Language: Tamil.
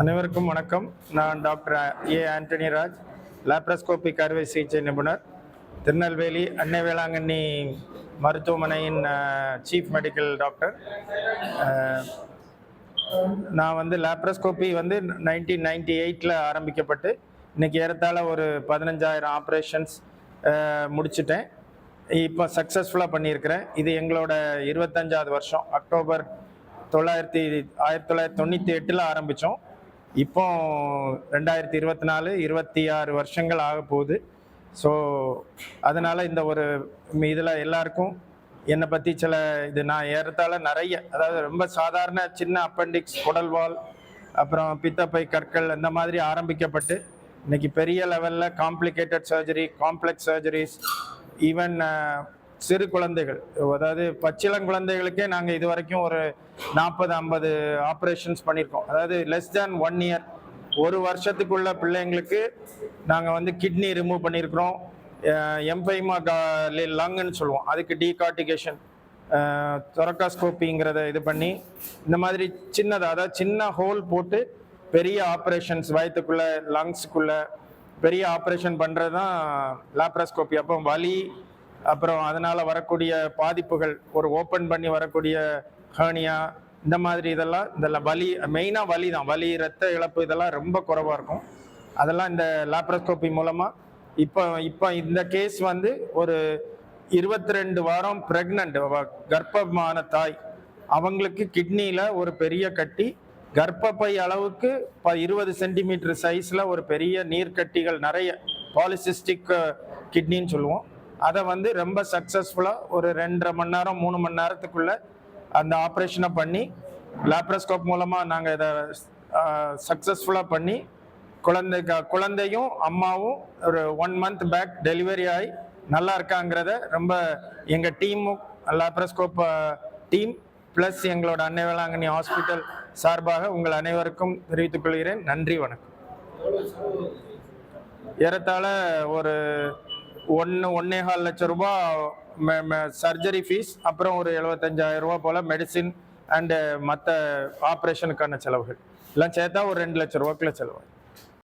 அனைவருக்கும் வணக்கம். நான் doctor A Antony Raj, laparoscopic அறுவை சிகிச்சை நிபுணர், திருநெல்வேலி அன்னை வேளாங்கண்ணி மருத்துவமனையின் சீஃப் மெடிக்கல் டாக்டர். நான் வந்து லாப்ரோஸ்கோபி 1998 ஆரம்பிக்கப்பட்டு இன்னைக்கு ஏறத்தாழ ஒரு 15,000 ஆப்ரேஷன்ஸ் முடிச்சிட்டேன். இப்போ சக்ஸஸ்ஃபுல்லாக பண்ணியிருக்கிறேன். இது எங்களோட 25வது வருஷம். அக்டோபர் 1998 ஆரம்பித்தோம். இப்போ 2024 26 வருஷங்கள் ஆக போகுது. ஸோ அதனால் இந்த ஒரு இதில் எல்லாருக்கும் என்னை பற்றி சில நான் ஏறத்தாழ நிறைய, அதாவது ரொம்ப சாதாரண சின்ன அப்பெண்டிக்ஸ், குடல்வால், அப்புறம் பித்தப்பை கற்கள் இந்த மாதிரி ஆரம்பிக்கப்பட்டு இன்னைக்கு பெரிய லெவலில் complicated surgery, complex surgeries, even சிறு குழந்தைகள், அதாவது பச்சிளங்குழந்தைகளுக்கே நாங்கள் இது வரைக்கும் ஒரு 40-50 ஆப்ரேஷன்ஸ் பண்ணியிருக்கோம். அதாவது லெஸ் தேன் 1 இயர், ஒரு வருஷத்துக்குள்ள பிள்ளைங்களுக்கு நாங்கள் கிட்னி ரிமூவ் பண்ணியிருக்கிறோம். எம்பைமா லங்னு சொல்லுவோம், அதுக்கு டீகார்டிகேஷன், தொரக்காஸ்கோப்பிங்கிறத இது பண்ணி இந்த மாதிரி சின்னதாக, அதாவது சின்ன ஹோல் போட்டு பெரிய ஆப்ரேஷன்ஸ், வயிற்றுக்குள்ள லங்ஸுக்குள்ள பெரிய ஆப்ரேஷன் பண்ணுறது தான் லாப்ரோஸ்கோப்பி. அப்போ வலி, அப்புறம் அதனால் வரக்கூடிய பாதிப்புகள், ஒரு ஓப்பன் பண்ணி வரக்கூடிய ஹர்னியா, இந்த மாதிரி இதெல்லாம் வலி, மெயினாக வலி தான், வலி, ரத்த இழப்பு இதெல்லாம் ரொம்ப குறைவாக இருக்கும். அதெல்லாம் இந்த லாப்ரோஸ்கோப்பி மூலமாக இப்போ இந்த கேஸ் ஒரு 22 வாரம் ப்ரெக்னென்ட், கர்ப்பமான தாய், அவங்களுக்கு கிட்னியில் ஒரு பெரிய கட்டி, கர்ப்பப்பை அளவுக்கு 20 சென்டிமீட்டர் சைஸில் ஒரு பெரிய நீர்க்கட்டிகள், நிறைய பாலிசிஸ்டிக் கிட்னின்னு சொல்லுவோம். அதை ரொம்ப சக்ஸஸ்ஃபுல்லாக ஒரு 2.5 மணி நேரம் 3 மணி நேரத்துக்குள்ள அந்த ஆப்ரேஷனை பண்ணி லாப்ரோஸ்கோப் மூலமாக நாங்கள் இதை சக்ஸஸ்ஃபுல்லாக பண்ணி குழந்தையும் அம்மாவும் ஒரு 1 மந்த் பேக் டெலிவரி ஆகி நல்லா இருக்காங்கிறத ரொம்ப எங்கள் டீமும், லாப்ரோஸ்கோப் டீம் ப்ளஸ் எங்களோட அன்னை வேளாங்கண்ணி ஹாஸ்பிட்டல் சார்பாக உங்கள் அனைவருக்கும் தெரிவித்துக் கொள்கிறேன். நன்றி, வணக்கம். ஏறத்தாழ ஒரு 1.25 லட்சம் ரூபாய் சர்ஜரி ஃபீஸ், அப்புறம் ஒரு 75,000 ரூபா போல் மெடிசின் அண்டு மற்ற ஆப்ரேஷனுக்கான செலவுகள் எல்லாம் சேர்த்தா ஒரு 2 லட்சம் ரூபாய்க்குள்ள செலவு.